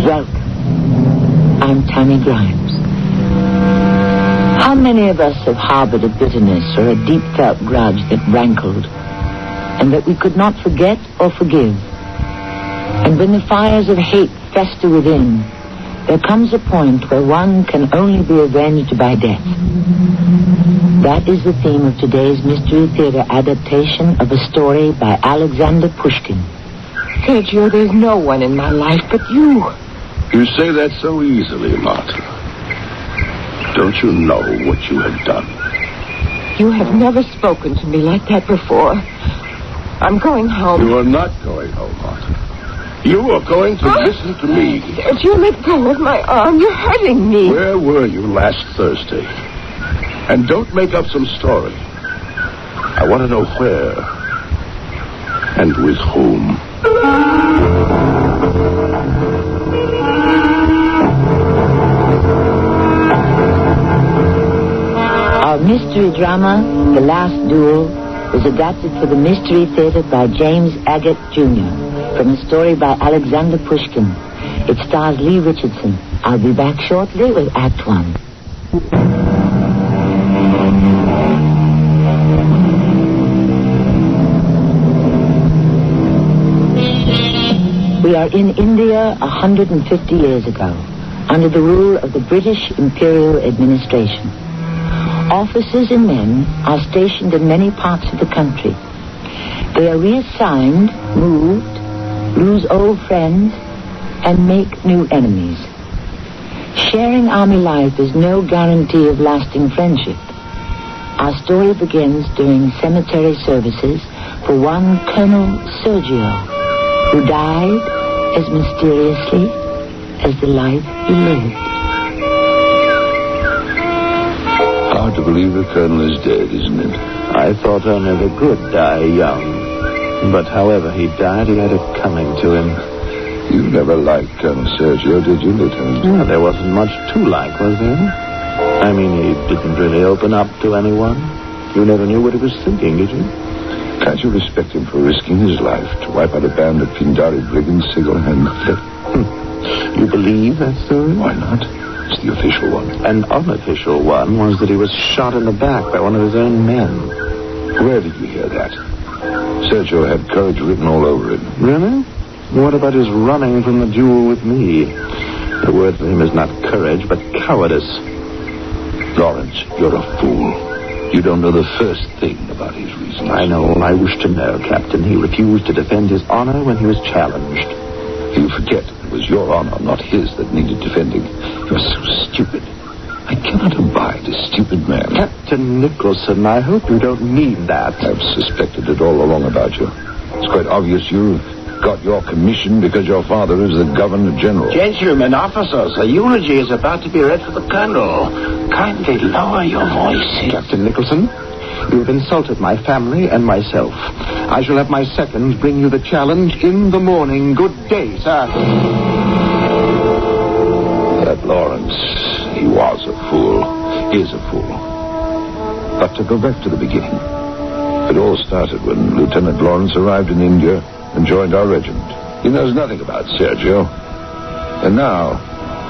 Welcome. I'm Tammy Grimes. How many of us have harbored a bitterness or a deep-felt grudge that rankled, and that we could not forget or forgive? And when the fires of hate fester within, there comes a point where one can only be avenged by death. That is the theme of today's Mystery Theater adaptation of a story by Alexander Pushkin. Sergio, there's no one in my life but you. You say that so easily, Martha. Don't you know what you have done? You have never spoken to me like that before. I'm going home. You are not going home, Martha. You are going to listen to me. Sergio, let go of my arm. You're hurting me. Where were you last Thursday? And don't make up some story. I want to know where and with whom. Our mystery drama, The Last Duel, was adapted for the Mystery Theater by James Agate Jr. from a story by Alexander Pushkin. It stars Lee Richardson. I'll be back shortly with Act One. We are in India 150 years ago, under the rule of the British Imperial Administration. Officers and men are stationed in many parts of the country. They are reassigned, moved, lose old friends, and make new enemies. Sharing army life is no guarantee of lasting friendship. Our story begins during cemetery services for one Colonel Sergio, who died as mysteriously as the life he lived. Hard to believe the Colonel is dead, isn't it? I thought only the good die young. But however he died, he had it coming to him. You never liked Colonel Sergio, did you, Lieutenant? No, there wasn't much to like, was there? I mean, he didn't really open up to anyone. You never knew what he was thinking, did you? Can't you respect him for risking his life to wipe out a band of Pindari brigands single-handedly? You believe that story? Why not? It's the official one. An unofficial one was that he was shot in the back by one of his own men. Where did you hear that? Sergio had courage written all over him. Really? What about his running from the duel with me? The word for him is not courage, but cowardice. Lawrence, you're a fool. You don't know the first thing about his reasons. I know all I wish to know, Captain. He refused to defend his honor when he was challenged. You forget it was your honor, not his, that needed defending. You're so stupid. I cannot abide a stupid man. Captain Nicholson, I hope you don't mean that. I've suspected it all along about you. It's quite obvious you got your commission because your father is the Governor General. Gentlemen, officers, a eulogy is about to be read for the Colonel. Kindly lower your voices. Captain Nicholson, you have insulted my family and myself. I shall have my seconds bring you the challenge in the morning. Good day, sir. That Lawrence, he was a fool, is a fool. But to go back to the beginning, it all started when Lieutenant Lawrence arrived in India and joined our regiment. He knows nothing about Sergio. And now,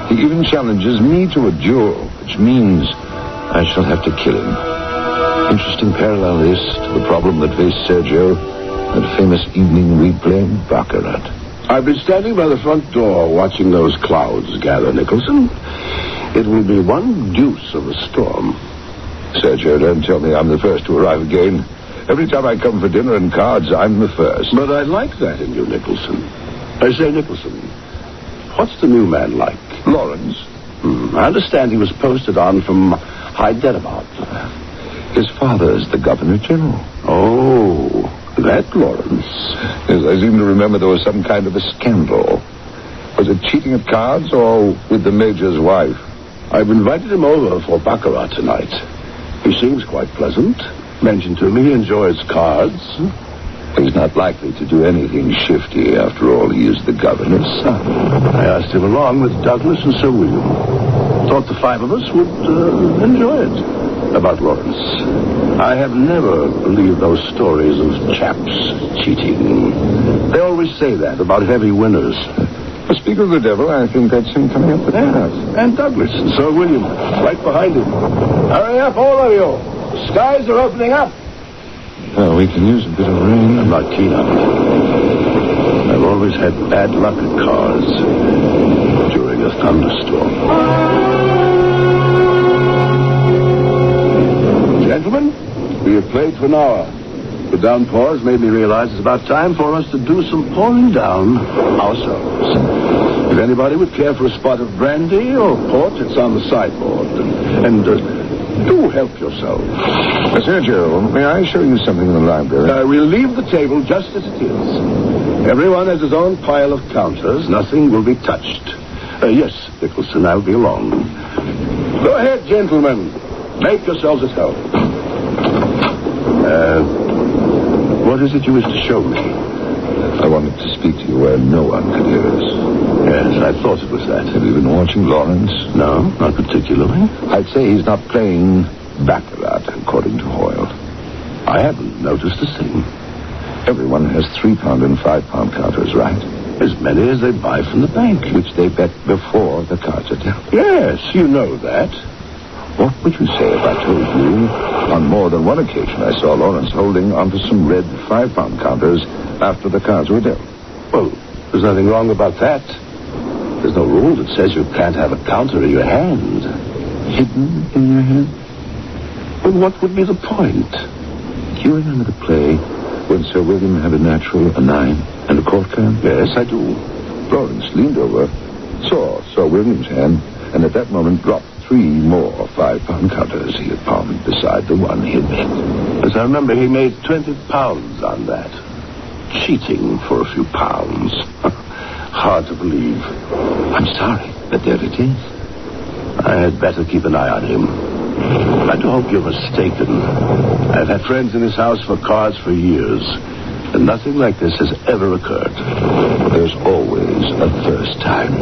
he even challenges me to a duel, which means I shall have to kill him. Interesting parallel this to the problem that faced Sergio that famous evening we played Baccarat. I've been standing by the front door watching those clouds gather, Nicholson. It will be one deuce of a storm. Sergio, don't tell me I'm the first to arrive again. Every time I come for dinner and cards, I'm the first. But I like that in you, Nicholson. I say, Nicholson, what's the new man like? Lawrence. I understand he was posted on from Hyderabad. His father's the Governor General. Oh, that Lawrence. Yes, I seem to remember there was some kind of a scandal. Was it cheating at cards or with the Major's wife? I've invited him over for Baccarat tonight. He seems quite pleasant. Mentioned to me he enjoys cards. He's not likely to do anything shifty. After all, he is the Governor's son. I asked him along with Douglas and Sir William. Thought the five of us would enjoy it. About Lawrence, I have never believed those stories of chaps cheating. They always say that about heavy winners. Speak of the devil, I think that's him coming up the path. And Douglas, and Sir William, right behind him. Hurry up, all of you. The skies are opening up. Well, we can use a bit of rain. I'm not keen on it. I've always had bad luck at cars during a thunderstorm. Gentlemen, we have played for an hour. The downpours made me realize it's about time for us to do some pouring down ourselves. If anybody would care for a spot of brandy or port, it's on the sideboard. And do help yourself. Sergio, may I show you something in the library? We'll leave the table just as it is. Everyone has his own pile of counters. Nothing will be touched. Yes, Nicholson, I'll be along. Go ahead, gentlemen. Make yourselves at home. What is it you wish to show me? I wanted to speak to you where no one could hear us. Yes, I thought it was that. Have you been watching Lawrence? No, not particularly. I'd say he's not playing baccarat, according to Hoyle. I haven't noticed a thing. Everyone has £3 and £5 counters, right? As many as they buy from the bank. Which they bet before the cards are dealt. Yes, you know that. What would you say if I told you on more than one occasion I saw Lawrence holding onto some red £5 counters after the cards were dealt? Well, there's nothing wrong about that. There's no rule that says you can't have a counter in your hand. Hidden in your hand? Well, what would be the point? Do you remember the play when Sir William had a natural, a 9, and a court card? Yes, I do. Lawrence leaned over, saw Sir William's hand, and at that moment dropped 3 more £5 counters he had palmed beside the one he had bet. As I remember, he made £20 on that. Cheating for a few pounds. Hard to believe. I'm sorry, but there it is. I had better keep an eye on him. I do hope you're mistaken. I've had friends in this house for cards for years, and nothing like this has ever occurred. There's always a first time.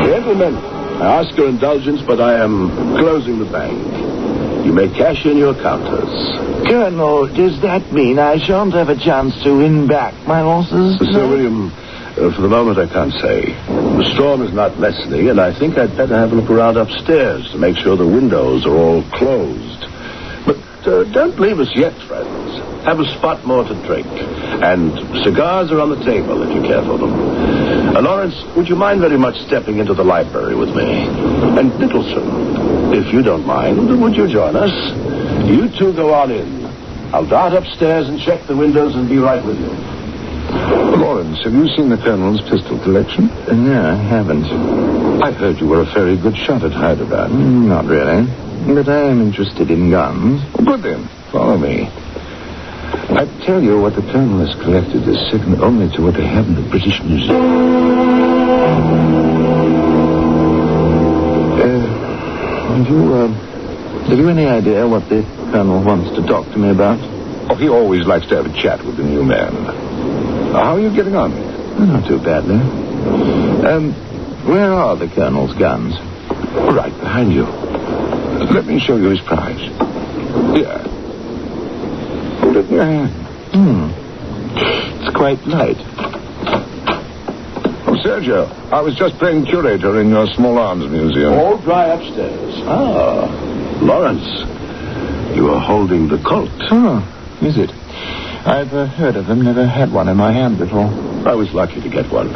Gentlemen, I ask your indulgence, but I am closing the bank. You may cash in your counters. Colonel, does that mean I shan't have a chance to win back my horses? Sir William, for the moment I can't say. The storm is not lessening, and I think I'd better have a look around upstairs to make sure the windows are all closed. But don't leave us yet, friends. Have a spot more to drink. And cigars are on the table if you care for them. Lawrence, would you mind very much stepping into the library with me? And Nicholson, if you don't mind, would you join us? You two go on in. I'll dart upstairs and check the windows and be right with you. Lawrence, have you seen the Colonel's pistol collection? No, I haven't. I heard you were a very good shot at Hyderabad. Not really. But I am interested in guns. Good then. Follow me. I tell you, what the Colonel has collected is second only to what they have in the British Museum. Have you any idea what the Colonel wants to talk to me about? Oh, he always likes to have a chat with the new man. How are you getting on? Not too badly. Where are the Colonel's guns? Right behind you. Let me show you his prize. Here. Hold it in your hand. It's quite light. Oh, Sergio, I was just playing curator in your small arms museum. All dry upstairs. Ah, Lawrence, you are holding the Colt. Oh, is it? I've heard of them, never had one in my hand before. I was lucky to get one.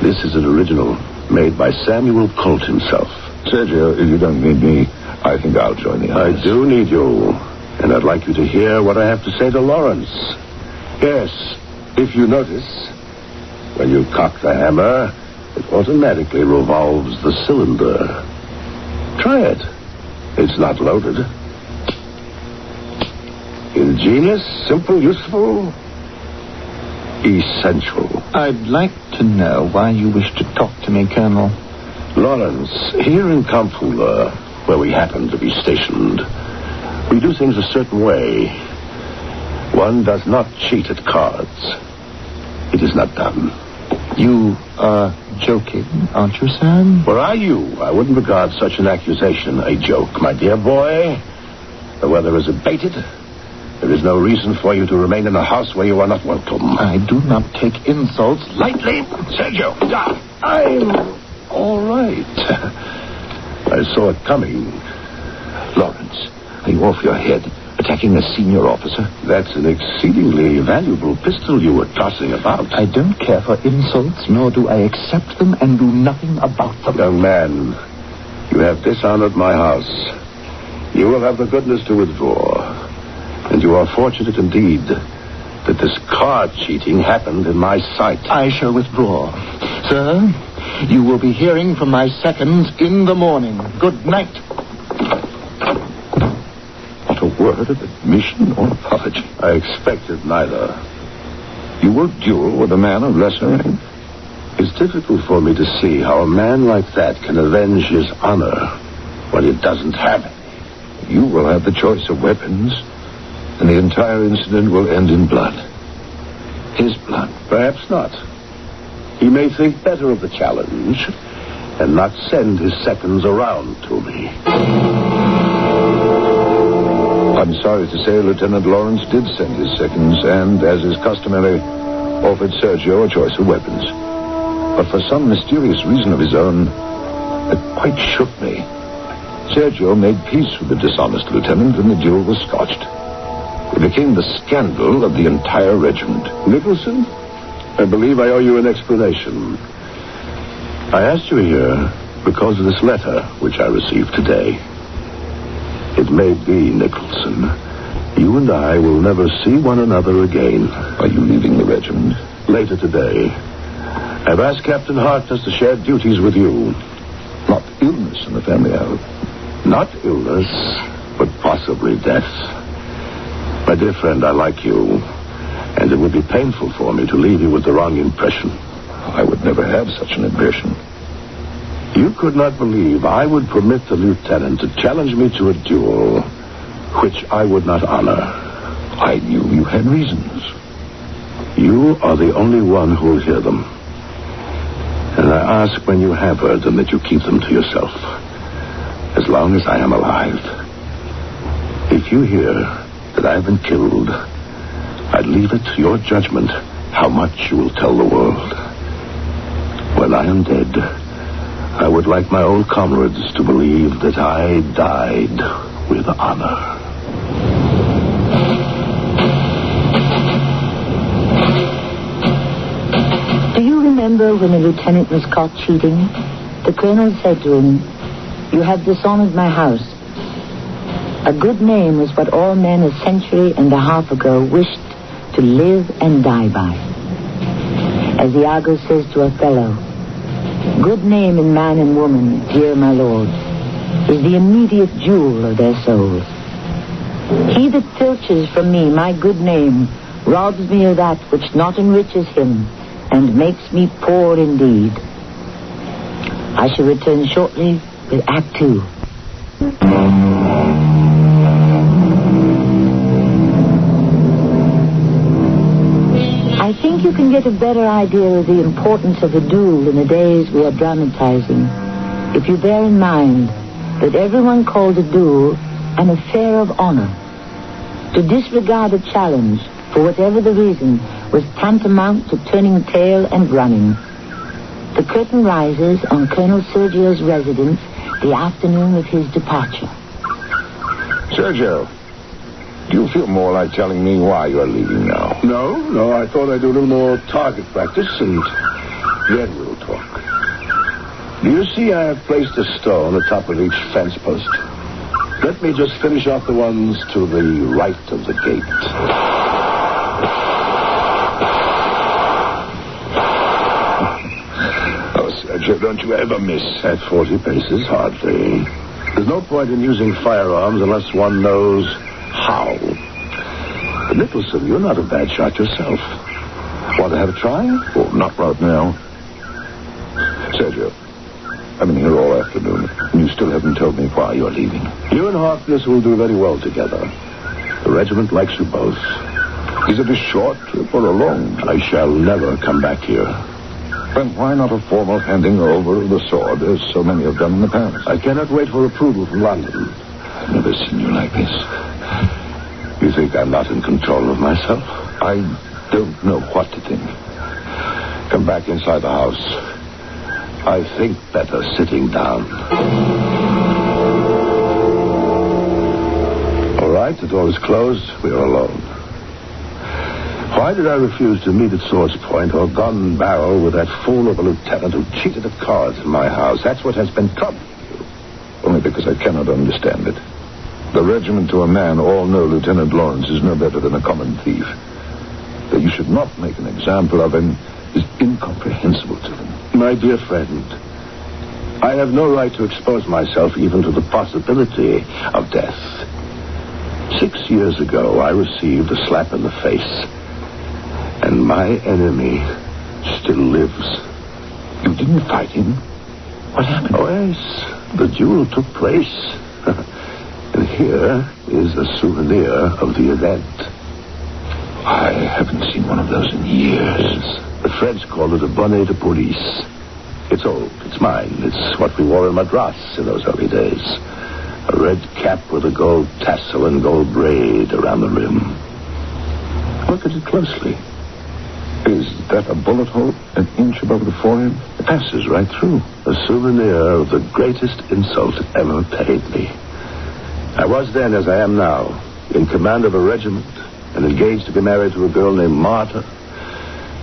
This is an original, made by Samuel Colt himself. Sergio, if you don't need me, I think I'll join the others. I do need you, and I'd like you to hear what I have to say to Lawrence. Yes, if you notice, when you cock the hammer, it automatically revolves the cylinder. Try it. It's not loaded. Ingenious, simple, useful, essential. I'd like to know why you wish to talk to me, Colonel. Lawrence, here in Kamfula, where we happen to be stationed, we do things a certain way. One does not cheat at cards. It is not done. You are joking, aren't you, Sam? Were I you, I wouldn't regard such an accusation a joke, my dear boy. The weather is abated, There is no reason for you to remain in a house where you are not welcome. I do not take insults lightly. Sergio, I'm all right. I saw it coming. Lawrence, are you off your head? Attacking a senior officer? That's an exceedingly valuable pistol you were tossing about. I don't care for insults, nor do I accept them and do nothing about them. Young man, you have dishonored my house. You will have the goodness to withdraw. And you are fortunate indeed that this card cheating happened in my sight. I shall withdraw. Sir, you will be hearing from my seconds in the morning. Good night. Not a word of admission or apology. I expected neither. You will duel with a man of lesser rank? It's difficult for me to see how a man like that can avenge his honor when he doesn't have it. You will have the choice of weapons, and the entire incident will end in blood. His blood. Perhaps not. He may think better of the challenge and not send his seconds around to me. I'm sorry to say Lieutenant Lawrence did send his seconds and, as is customary, offered Sergio a choice of weapons. But for some mysterious reason of his own, it quite shook me. Sergio made peace with the dishonest lieutenant, and the duel was scotched. It became the scandal of the entire regiment. Nicholson, I believe I owe you an explanation. I asked you here because of this letter which I received today. It may be, Nicholson, you and I will never see one another again. Are you leaving the regiment? Later today. I've asked Captain Harkness to share duties with you. Not illness in the family, I hope. Not illness, but possibly death. My dear friend, I like you, and it would be painful for me to leave you with the wrong impression. I would never have such an impression. You could not believe I would permit the lieutenant to challenge me to a duel which I would not honor. I knew you had reasons. You are the only one who will hear them. And I ask when you have heard them that you keep them to yourself. As long as I am alive. If you hear that I have been killed, I'd leave it to your judgment how much you will tell the world. When I am dead, I would like my old comrades to believe that I died with honor. Do you remember when the lieutenant was caught cheating? The colonel said to him, "You have dishonored my house." A good name was what all men a century and a half ago wished to live and die by. As Iago says to Othello, "Good name in man and woman, dear my lord, is the immediate jewel of their souls. He that filches from me my good name robs me of that which not enriches him and makes me poor indeed." I shall return shortly with Act 2. I think you can get a better idea of the importance of a duel in the days we are dramatizing if you bear in mind that everyone called a duel an affair of honor. To disregard a challenge, for whatever the reason, was tantamount to turning tail and running. The curtain rises on Colonel Sergio's residence the afternoon of his departure. Sergio, do you feel more like telling me why you're leaving now? No, I thought I'd do a little more target practice, and then we'll talk. Do you see I have placed a stone atop of each fence post? Let me just finish off the ones to the right of the gate. Oh, Sergio, don't you ever miss. At 40 paces, hardly. There's no point in using firearms unless one knows how. But Nicholson, you're not a bad shot yourself. Want to have a try? Oh, not right now. Sergio, I've been here all afternoon, and you still haven't told me why you're leaving. You and Harkness will do very well together. The regiment likes you both. Is it a short trip or a long trip? I shall never come back here. Then why not a formal handing over of the sword, as so many have done in the past? I cannot wait for approval from London. I've never seen you like this. You think I'm not in control of myself? I don't know what to think. Come back inside the house. I think better sitting down. All right, the door is closed. We are alone. Why did I refuse to meet at Swords Point or gun barrel with that fool of a lieutenant who cheated at cards in my house? That's what has been troubling you. Only because I cannot understand it. The regiment to a man all know Lieutenant Lawrence is no better than a common thief. That you should not make an example of him is incomprehensible to them. My dear friend, I have no right to expose myself even to the possibility of death. 6 years ago, I received a slap in the face. And my enemy still lives. You didn't fight him? What happened? Oh, yes. The duel took place. And here is a souvenir of the event. I haven't seen one of those in years. The French call it a bonnet de police. It's old. It's mine. It's what we wore in Madras in those early days. A red cap with a gold tassel and gold braid around the rim. Look at it closely. Is that a bullet hole an inch above the forehead? It passes right through. A souvenir of the greatest insult ever paid me. I was then, as I am now, in command of a regiment and engaged to be married to a girl named Martha.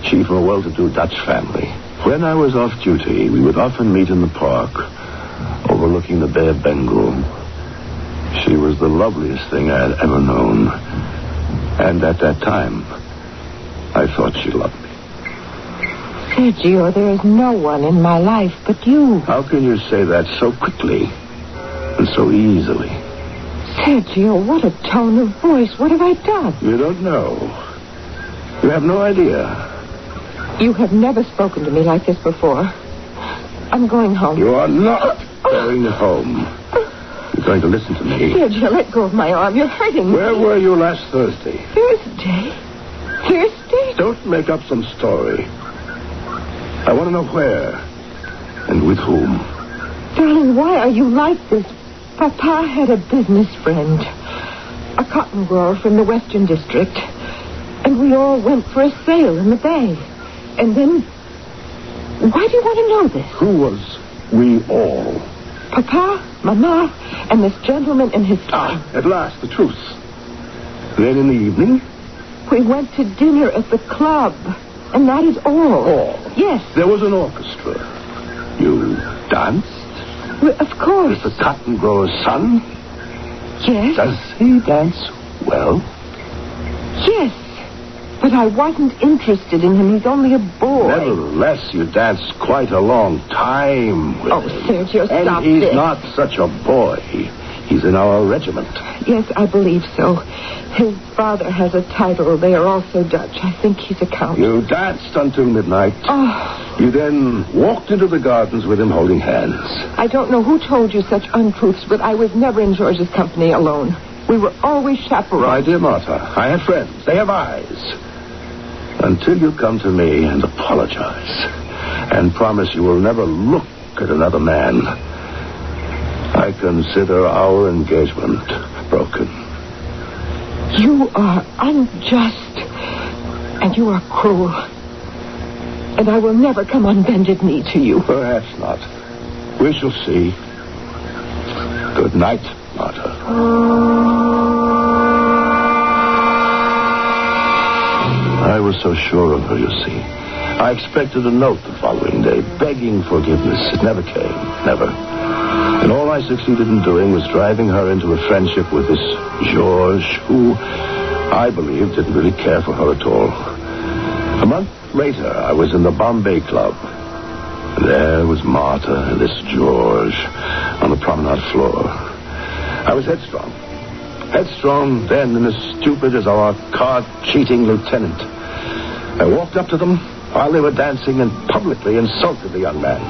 She from a well-to-do Dutch family. When I was off duty, we would often meet in the park, overlooking the Bay of Bengal. She was the loveliest thing I had ever known. And at that time, I thought she loved me. Sergio, there is no one in my life but you. How can you say that so quickly and so easily? Sergio, what a tone of voice. What have I done? You don't know. You have no idea. You have never spoken to me like this before. I'm going home. You are not going home. You're going to listen to me. Sergio, let go of my arm. You're hurting me. Where were you last Thursday? Thursday? Thursday? Don't make up some story. I want to know where and with whom. Darling, why are you like this? Papa had a business friend, a cotton grower from the Western District, and we all went for a sail in the bay. And then, why do you want to know this? Who was we all? Papa, Mama, and this gentleman and his son. At last, the truth. Then in the evening? We went to dinner at the club, and that is all. All? Yes. There was an orchestra. You danced? Well, of course. With the cotton grower's son? Yes. Does he dance well? Yes. But I wasn't interested in him. He's only a boy. Nevertheless, you danced quite a long time with him. Sergio, stop And he's this. not such a boy. He's in our regiment. Yes, I believe so. His father has a title. They are also Dutch. I think he's a count. You danced until midnight. Oh. You then walked into the gardens with him holding hands. I don't know who told you such untruths, but I was never in George's company alone. We were always chaperones. My dear Martha, I have friends. They have eyes. Until you come to me and apologize and promise you will never look at another man, I consider our engagement broken. You are unjust, and you are cruel. And I will never come on bended knee to you. Perhaps not. We shall see. Good night, Martha. I was so sure of her, you see. I expected a note the following day, begging forgiveness. It never came. Never. And all I succeeded in doing was driving her into a friendship with this George, who I believe didn't really care for her at all. A month later, I was in the Bombay Club. And there was Martha and this George on the promenade floor. I was headstrong. Headstrong then and as stupid as our card-cheating lieutenant. I walked up to them while they were dancing and publicly insulted the young man.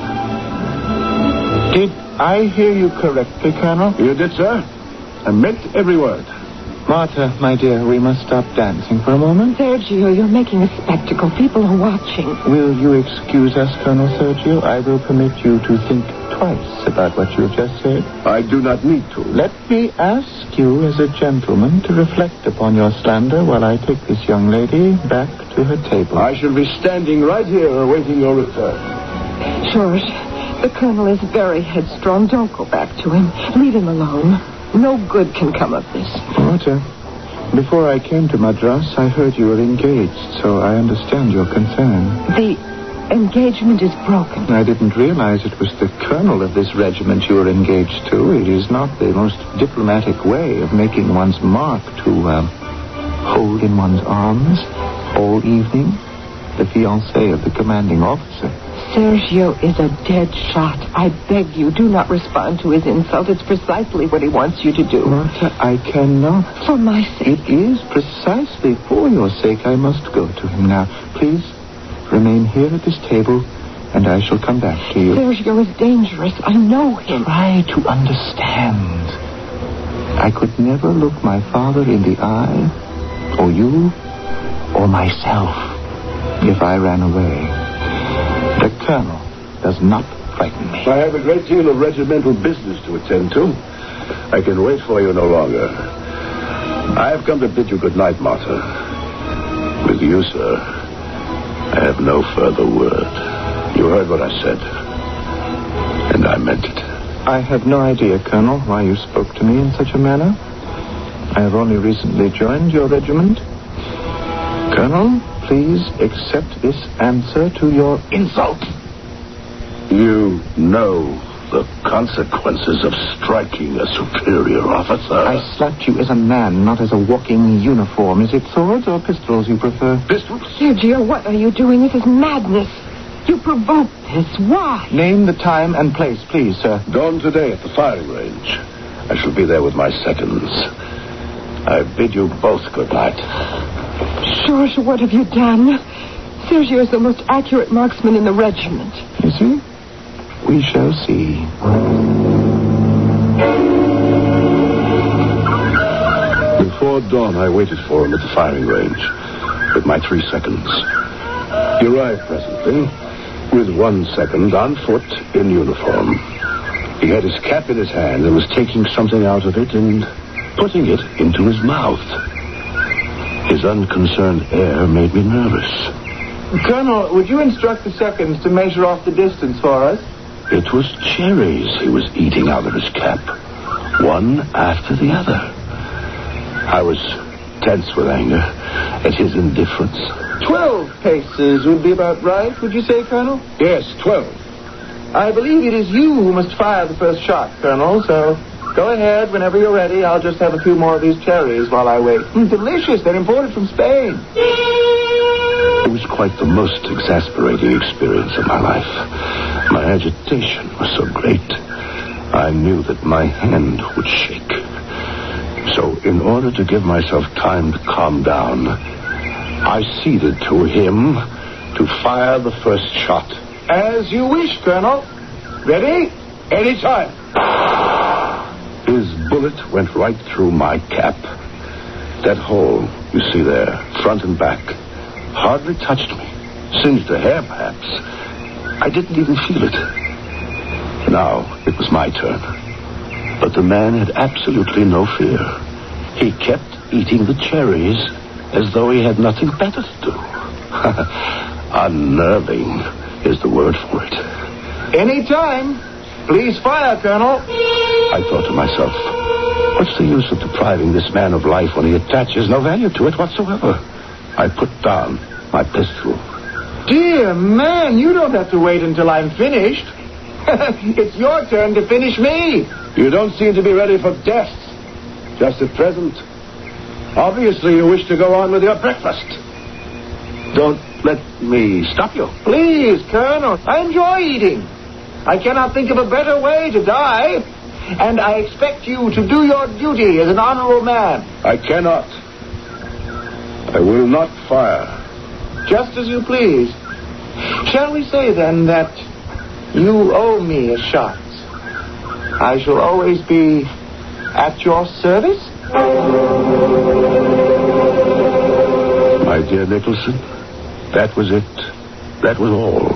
Did I hear you correctly, Colonel? You did, sir. I meant every word. Martha, my dear, we must stop dancing for a moment. Sergio, you're making a spectacle. People are watching. Will you excuse us, Colonel Sergio? I will permit you to think twice about what you have just said. I do not need to. Let me ask you, as a gentleman, to reflect upon your slander while I take this young lady back to her table. I shall be standing right here awaiting your return. George, the colonel is very headstrong. Don't go back to him. Leave him alone. No good can come of this. Martha, before I came to Madras, I heard you were engaged, so I understand your concern. The engagement is broken. I didn't realize it was the colonel of this regiment you were engaged to. It is not the most diplomatic way of making one's mark to hold in one's arms all evening the fiancée of the commanding officer. Sergio is a dead shot. I beg you, do not respond to his insult. It's precisely what he wants you to do. Martha, I cannot. For my sake. It is precisely for your sake I must go to him now. Please remain here at this table, and I shall come back to you. Sergio is dangerous. I know him. Try to understand. I could never look my father in the eye, or you, or myself, if I ran away. The colonel does not frighten me. I have a great deal of regimental business to attend to. I can wait for you no longer. I have come to bid you good night, Martha. With you, sir, I have no further word. You heard what I said, and I meant it. I have no idea, Colonel, why you spoke to me in such a manner. I have only recently joined your regiment. Colonel, please accept this answer to your insult. You know the consequences of striking a superior officer. I slapped you as a man, not as a walking uniform. Is it swords or pistols you prefer? Pistols? Sergio, what are you doing? It is madness. You provoked this. Why? Name the time and place, please, sir. Dawn today at the firing range. I shall be there with my seconds. I bid you both good night. George, what have you done? Sergio is the most accurate marksman in the regiment. You see? We shall see. Before dawn, I waited for him at the firing range with my 3 seconds. He arrived presently with 1 second on foot in uniform. He had his cap in his hand and was taking something out of it and putting it into his mouth. His unconcerned air made me nervous. Colonel, would you instruct the seconds to measure off the distance for us? It was cherries he was eating out of his cap, one after the other. I was tense with anger at his indifference. 12 paces would be about right, would you say, Colonel? Yes, 12. I believe it is you who must fire the first shot, Colonel, so go ahead whenever you're ready. I'll just have a few more of these cherries while I wait. Delicious. They're imported from Spain. It was quite the most exasperating experience of my life. My agitation was so great, I knew that my hand would shake. So in order to give myself time to calm down, I ceded to him to fire the first shot. As you wish, Colonel. Ready? Anytime. His bullet went right through my cap. That hole, you see there, front and back, hardly touched me. Singed a hair, perhaps. I didn't even feel it. Now it was my turn. But the man had absolutely no fear. He kept eating the cherries as though he had nothing better to do. Unnerving is the word for it. Any time. Please fire, Colonel. I thought to myself, what's the use of depriving this man of life when he attaches no value to it whatsoever? I put down my pistol. Dear man, you don't have to wait until I'm finished. It's your turn to finish me. You don't seem to be ready for death. Just at present. Obviously, you wish to go on with your breakfast. Don't let me stop you. Please, Colonel, I enjoy eating. I cannot think of a better way to die. And I expect you to do your duty as an honorable man. I cannot. I will not fire. Just as you please. Shall we say, then, that you owe me a shot? I shall always be at your service? My dear Nicholson, that was it. That was all.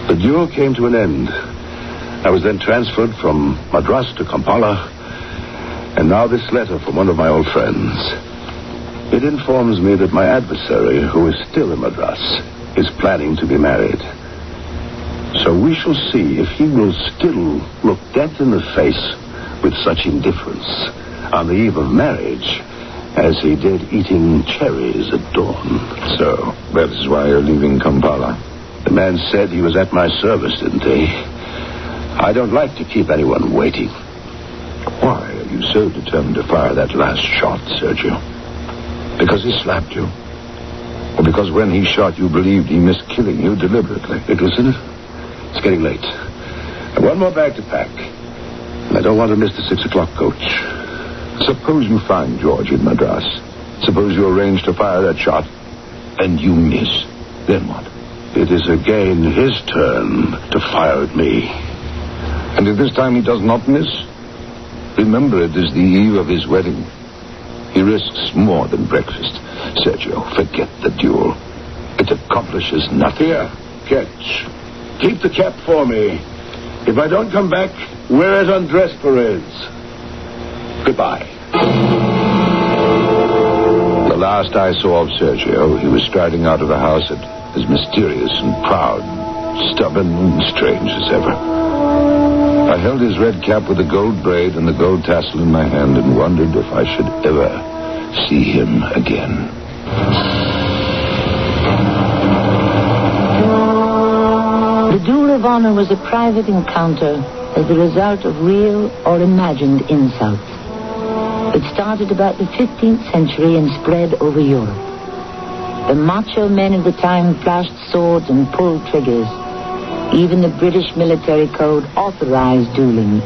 The duel came to an end. I was then transferred from Madras to Kampala, and now this letter from one of my old friends. It informs me that my adversary, who is still in Madras, is planning to be married. So we shall see if he will still look death in the face with such indifference on the eve of marriage as he did eating cherries at dawn. So, that is why you're leaving Kampala. The man said he was at my service, didn't he? I don't like to keep anyone waiting. Why are you so determined to fire that last shot, Sergio? Because he slapped you? Or because when he shot you believed he missed killing you deliberately? Nicholson, it's getting late. I've one more bag to pack. And I don't want to miss the 6 o'clock coach. Suppose you find George in Madras. Suppose you arrange to fire that shot, and you miss. Then what? It is again his turn to fire at me. And if this time he does not miss, remember it is the eve of his wedding. He risks more than breakfast. Sergio, forget the duel. It accomplishes nothing. Here, catch. Keep the cap for me. If I don't come back, wear it on dress parades. Goodbye. The last I saw of Sergio, he was striding out of the house as mysterious and proud, stubborn and strange as ever. I held his red cap with the gold braid and the gold tassel in my hand and wondered if I should ever see him again. The Duel of Honor was a private encounter as the result of real or imagined insults. It started about the 15th century and spread over Europe. The macho men of the time flashed swords and pulled triggers. Even the British military code authorized dueling.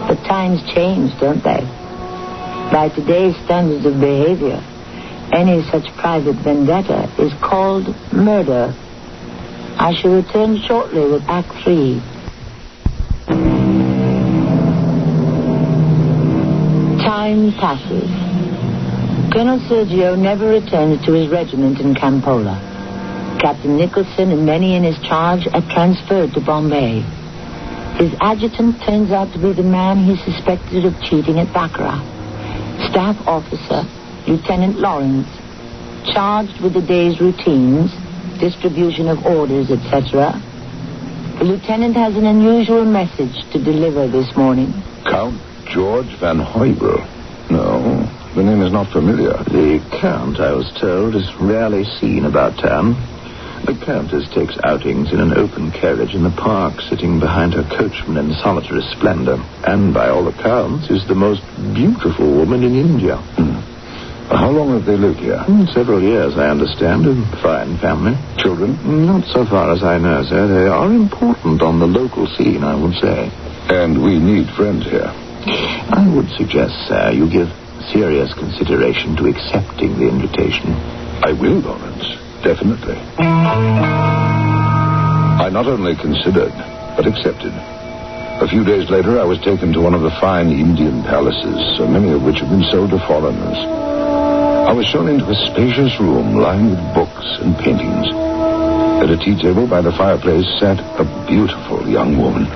But times change, don't they? By today's standards of behavior, any such private vendetta is called murder. I shall return shortly with Act 3. Time passes. Colonel Sergio never returns to his regiment in Kampala. Captain Nicholson and many in his charge are transferred to Bombay. His adjutant turns out to be the man he suspected of cheating at Baccarat. Staff officer, Lieutenant Lawrence, charged with the day's routines, distribution of orders, etc. The lieutenant has an unusual message to deliver this morning. Count George Van Heuvel? No, the name is not familiar. The Count, I was told, is rarely seen about town. The Countess takes outings in an open carriage in the park, sitting behind her coachman in solitary splendor, and by all accounts is the most beautiful woman in India. How long have they lived here? Several years, I understand. A fine family. Children? Not so far as I know, sir. They are important on the local scene, I would say. And we need friends here. I would suggest, sir, you give serious consideration to accepting the invitation. I will, Lawrence. Definitely. I not only considered, but accepted. A few days later, I was taken to one of the fine Indian palaces, so many of which have been sold to foreigners. I was shown into a spacious room lined with books and paintings. At a tea table by the fireplace sat a beautiful young woman.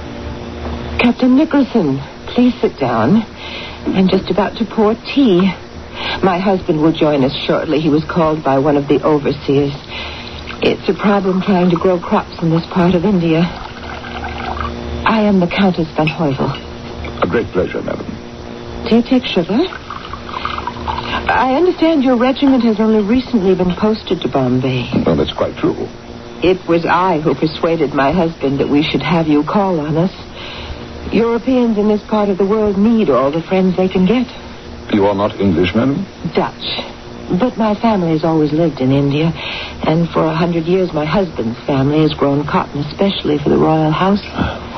Captain Nicholson, please sit down. I'm just about to pour tea. My husband will join us shortly. He was called by one of the overseers. It's a problem trying to grow crops in this part of India. I am the Countess Van Heuvel. A great pleasure, madam. Do you take sugar? I understand your regiment has only recently been posted to Bombay. Well, that's quite true. It was I who persuaded my husband that we should have you call on us. Europeans in this part of the world need all the friends they can get. You are not English, madam? Dutch. But my family has always lived in India. And for 100 years, my husband's family has grown cotton, especially for the royal house.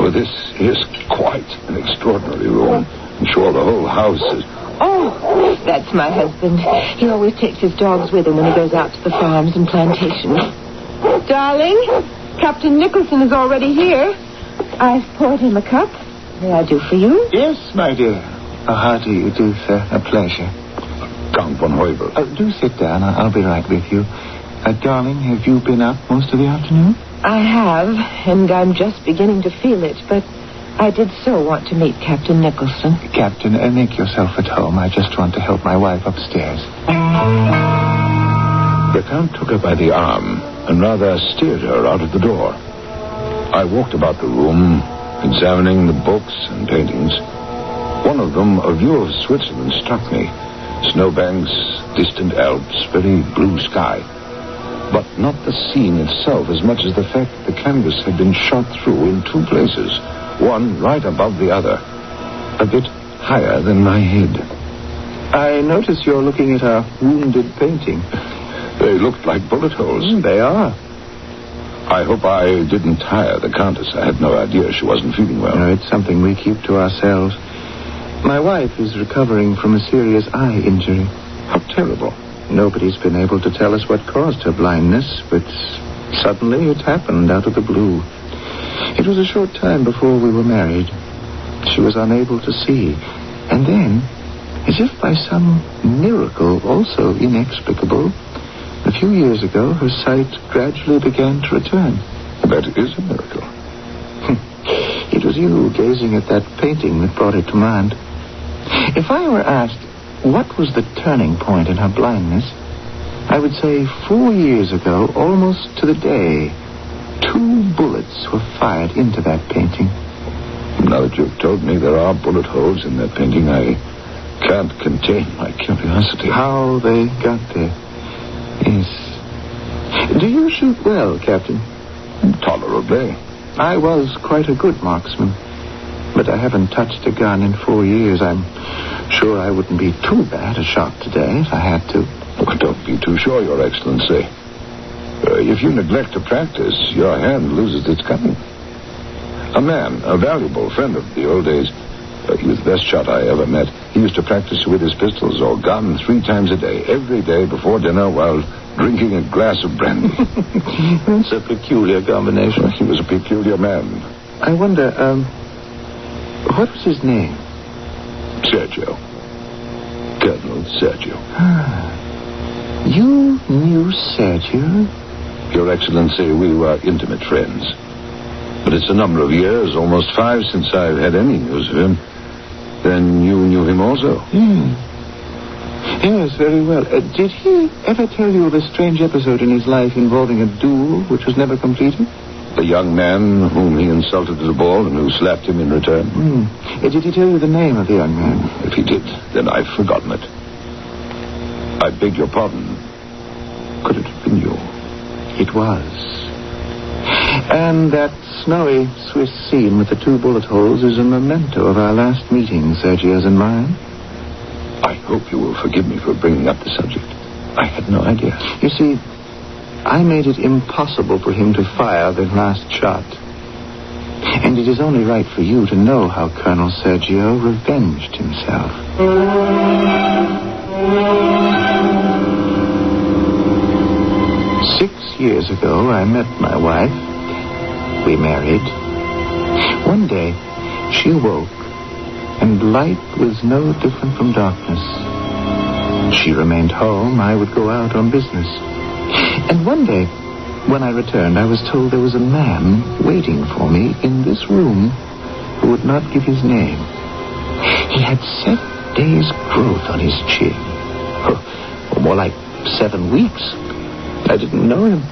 Well, this is quite an extraordinary room. I'm sure the whole house is... Oh, that's my husband. He always takes his dogs with him when he goes out to the farms and plantations. Darling, Captain Nicholson is already here. I've poured him a cup. May I do for you? Yes, my dear. How do you do, sir? A pleasure. Count von Heuvel. Do sit down. I'll be right with you. Darling, have you been up most of the afternoon? I have, and I'm just beginning to feel it, but I did so want to meet Captain Nicholson. Captain, make yourself at home. I just want to help my wife upstairs. The Count took her by the arm and rather steered her out of the door. I walked about the room, examining the books and paintings. One of them, a view of Switzerland, struck me. Snowbanks, distant Alps, very blue sky. But not the scene itself as much as the fact that the canvas had been shot through in two places, one right above the other, a bit higher than my head. I notice you're looking at a wounded painting. They looked like bullet holes. They are. I hope I didn't tire the Countess. I had no idea she wasn't feeling well. No, it's something we keep to ourselves. My wife is recovering from a serious eye injury. How terrible. Nobody's been able to tell us what caused her blindness, but suddenly it happened out of the blue. It was a short time before we were married. She was unable to see. And then, as if by some miracle also inexplicable, a few years ago, her sight gradually began to return. That is a miracle. It was you gazing at that painting that brought it to mind. If I were asked what was the turning point in her blindness, I would say 4 years ago, almost to the day, 2 bullets were fired into that painting. Now that you've told me there are bullet holes in that painting, I can't contain my curiosity. How they got there. Yes. Do you shoot well, Captain? Tolerably. I was quite a good marksman, but I haven't touched a gun in 4 years. I'm sure I wouldn't be too bad a shot today if I had to. Oh, don't be too sure, Your Excellency. If you neglect to practice, your hand loses its cunning. A man, a valuable friend of the old days, he was the best shot I ever met. He used to practice with his pistols or gun 3 times a day, every day before dinner while drinking a glass of brandy. That's a peculiar combination. Well, he was a peculiar man. I wonder, what was his name? Sergio. Colonel Sergio. You knew Sergio? Your Excellency, we were intimate friends. But it's a number of years, almost 5, since I've had any news of him. Then you knew him also? Yes, very well. Did he ever tell you of a strange episode in his life involving a duel which was never completed? The young man whom he insulted at a ball and who slapped him in return? Did he tell you the name of the young man? If he did, then I've forgotten it. I beg your pardon. Could it have been you? It was. And that snowy Swiss scene with the 2 bullet holes is a memento of our last meeting, Sergio's and mine. I hope you will forgive me for bringing up the subject. I had no idea. You see, I made it impossible for him to fire the last shot. And it is only right for you to know how Colonel Sergio revenged himself. 6 years ago, I met my wife. We married. One day, she awoke, and light was no different from darkness. She remained home. I would go out on business. And one day, when I returned, I was told there was a man waiting for me in this room who would not give his name. He had 7 days' growth on his chin. Or more like 7 weeks. I didn't know him.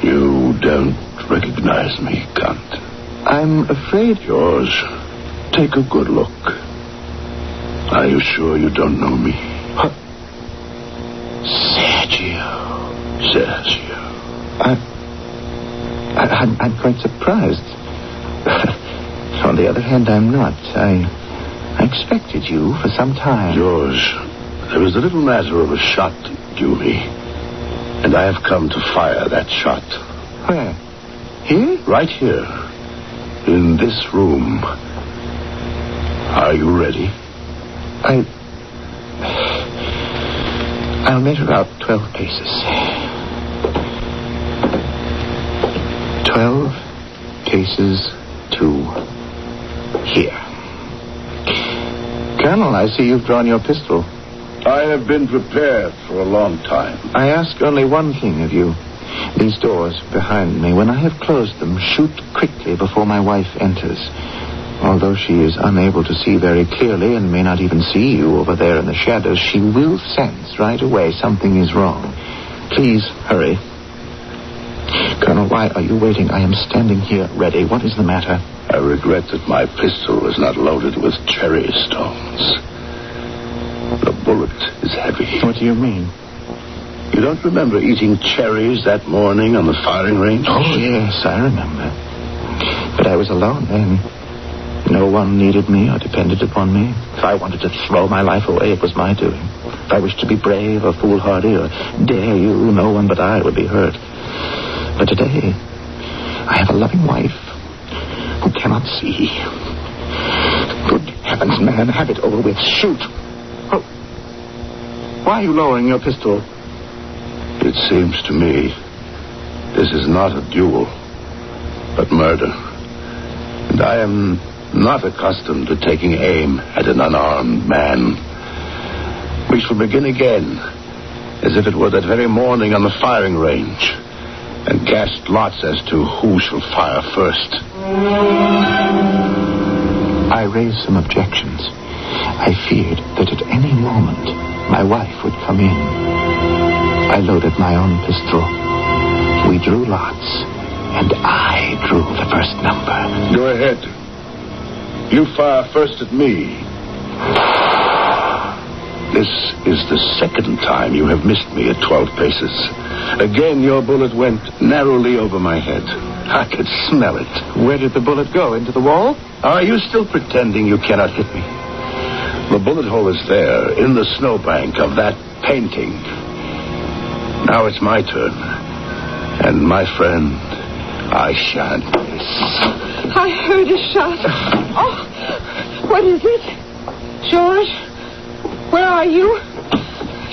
You don't recognize me, Count. I'm afraid... George, take a good look. Are you sure you don't know me? Sergio. I'm quite surprised. On the other hand, I'm not. I expected you for some time. George, there was a little matter of a shot due me. And I have come to fire that shot. Where? Here? Right here. In this room. Are you ready? I'll measure out 12 paces. 12 paces to here. Colonel, I see you've drawn your pistol. I have been prepared for a long time. I ask only one thing of you. These doors behind me, when I have closed them, shoot quickly before my wife enters. Although she is unable to see very clearly and may not even see you over there in the shadows, she will sense right away something is wrong. Please, hurry. Colonel, why are you waiting? I am standing here ready. What is the matter? I regret that my pistol is not loaded with cherry stones. The bullet is heavy. What do you mean? You don't remember eating cherries that morning on the firing range? Oh, yes, I remember. But I was alone then. No one needed me or depended upon me. If I wanted to throw my life away, it was my doing. If I wished to be brave or foolhardy or dare you, no one but I would be hurt. But today, I have a loving wife who cannot see. Good heavens, man, have it over with. Shoot. Oh. Why are you lowering your pistol? It seems to me this is not a duel, but murder. And I am not accustomed to taking aim at an unarmed man. We shall begin again, as if it were that very morning on the firing range, and cast lots as to who shall fire first. I raised some objections. I feared that at any moment my wife would come in. I loaded my own pistol. We drew lots, and I drew the first number. Go ahead. You fire first at me. This is the second time you have missed me at 12 paces. Again, your bullet went narrowly over my head. I could smell it. Where did the bullet go? Into the wall? Are you still pretending you cannot hit me? The bullet hole is there, in the snowbank of that painting. Now it's my turn. And my friend, I shan't miss. I heard a shot. Oh, what is it? George? Where are you?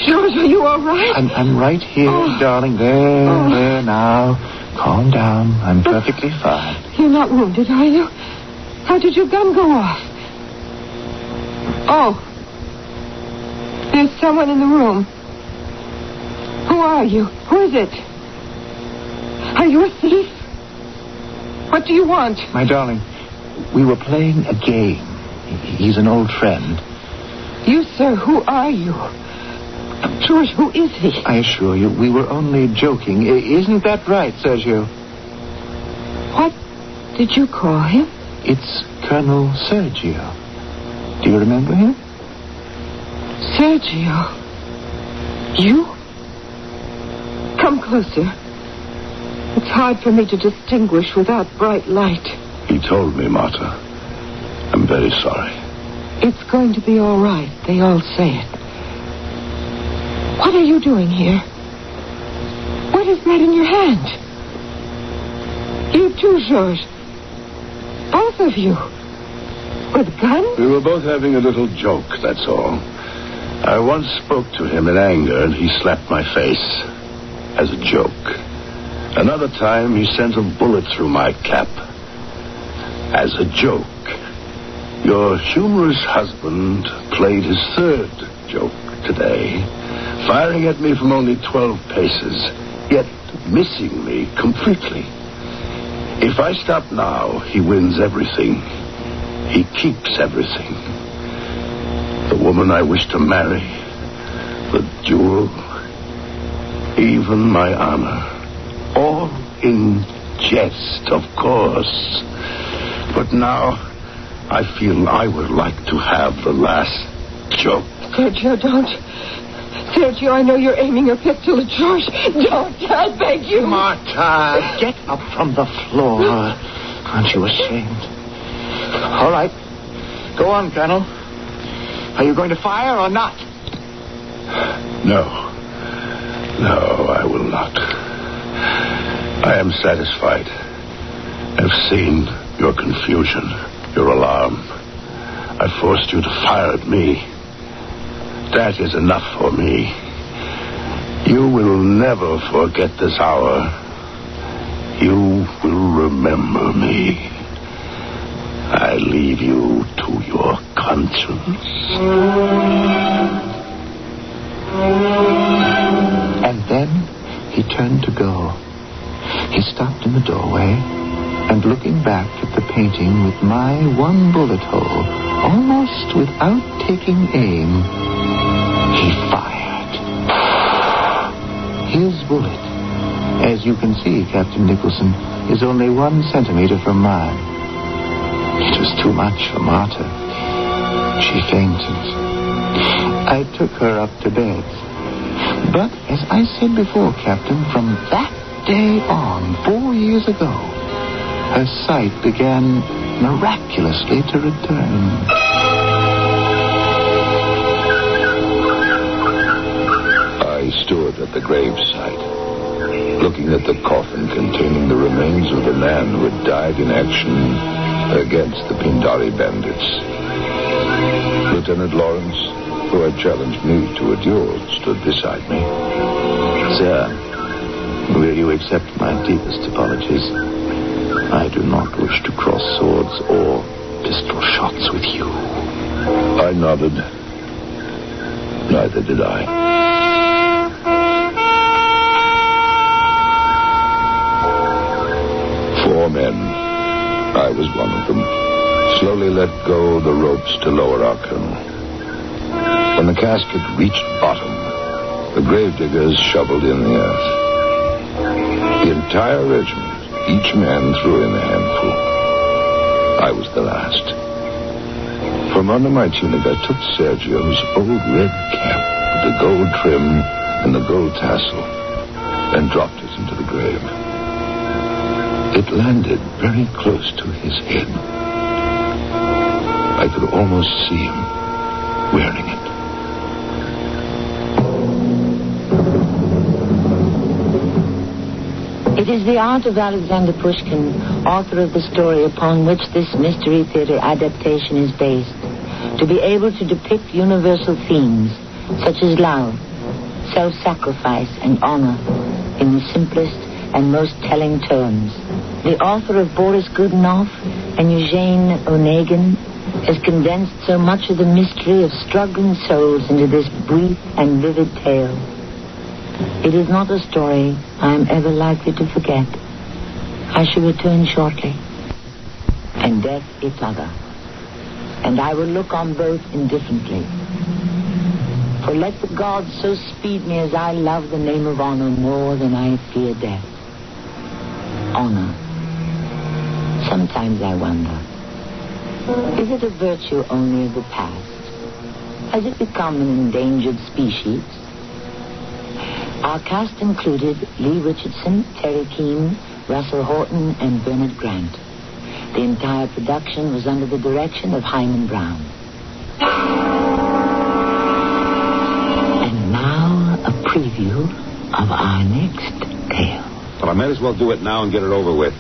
George, are you all right? I'm right here, darling. There now. Calm down. I'm perfectly fine. You're not wounded, are you? How did your gun go off? Oh. There's someone in the room. Who are you? Who is it? Are you a thief? What do you want? My darling, we were playing a game. He's an old friend. You, sir, who are you? George, who is he? I assure you, we were only joking. Isn't that right, Sergio? What did you call him? It's Colonel Sergio. Do you remember him? Sergio? You? Come closer. It's hard for me to distinguish without bright light. He told me, Martha. I'm very sorry. It's going to be all right. They all say it. What are you doing here? What is that in your hand? You too, George. Both of you. With guns? We were both having a little joke, that's all. I once spoke to him in anger, and he slapped my face. As a joke. Another time, he sent a bullet through my cap. As a joke. Your humorous husband played his third joke today, firing at me from only 12 paces, yet missing me completely. If I stop now, he wins everything. He keeps everything. The woman I wish to marry, the duel, even my honor. All in jest, of course. But now, I feel I would like to have the last joke. Sergio, don't. Sergio, I know you're aiming your pistol at George. Don't, I beg you. Martha, get up from the floor. Aren't you ashamed? All right. Go on, Colonel. Are you going to fire or not? No. No, I will not. I am satisfied. I've seen your confusion, your alarm. I forced you to fire at me. That is enough for me. You will never forget this hour. You will remember me. I leave you to your conscience. And then he turned to go. He stopped in the doorway, and looking back at the painting with my one bullet hole, almost without taking aim, he fired. His bullet, as you can see, Captain Nicholson, is only 1 centimeter from mine. It was too much for Martha. She fainted. I took her up to bed. But, as I said before, Captain, from that day on, 4 years ago, her sight began miraculously to return. I stood at the gravesite, looking at the coffin containing the remains of the man who had died in action against the Pindari bandits. Lieutenant Lawrence, who had challenged me to a duel, stood beside me. Sir, will you accept my deepest apologies? I do not wish to cross swords or pistol shots with you. I nodded. Neither did I. 4 men, I was one of them, slowly let go the ropes to lower our colonel. When the casket reached bottom, the gravediggers shoveled in the earth. The entire regiment, each man threw in a handful. I was the last. From under my tunic, I took Sergio's old red cap with the gold trim and the gold tassel and dropped it into the grave. It landed very close to his head. I could almost see him wearing it. It is the art of Alexander Pushkin, author of the story upon which this Mystery Theater adaptation is based, to be able to depict universal themes such as love, self-sacrifice, and honor in the simplest and most telling terms. The author of Boris Godunov and Eugene Onegin has condensed so much of the mystery of struggling souls into this brief and vivid tale. It is not a story I am ever likely to forget. I shall return shortly, and death its other, and I will look on both indifferently. For let the gods so speed me as I love the name of honor more than I fear death. Honor. Sometimes I wonder, is it a virtue only of the past? Has it become an endangered species? Our cast included Lee Richardson, Terry Keane, Russell Horton, and Bernard Grant. The entire production was under the direction of Hyman Brown. And now, a preview of our next tale. Well, I might as well do it now and get it over with.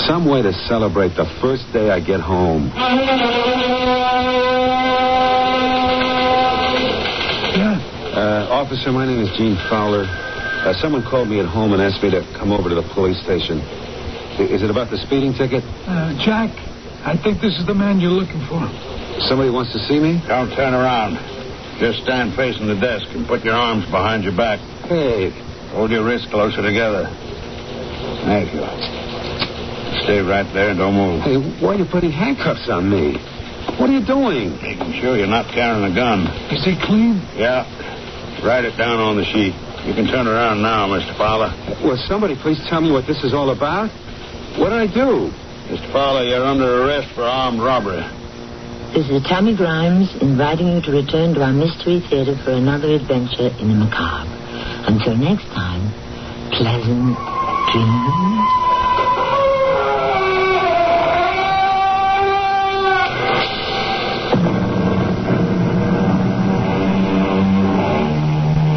Some way to celebrate the first day I get home. Officer, my name is Gene Fowler. Someone called me at home and asked me to come over to the police station. Is it about the speeding ticket? Jack, I think this is the man you're looking for. Somebody wants to see me? Don't turn around. Just stand facing the desk and put your arms behind your back. Hey. Hold your wrists closer together. Thank you. Stay right there and don't move. Hey, why are you putting handcuffs on me? What are you doing? Making sure you're not carrying a gun. Is he clean? Yeah. Write it down on the sheet. You can turn around now, Mr. Fowler. Will somebody please tell me what this is all about? What did I do? Mr. Fowler, you're under arrest for armed robbery. This is Tammy Grimes inviting you to return to our Mystery Theater for another adventure in the macabre. Until next time, pleasant dreams.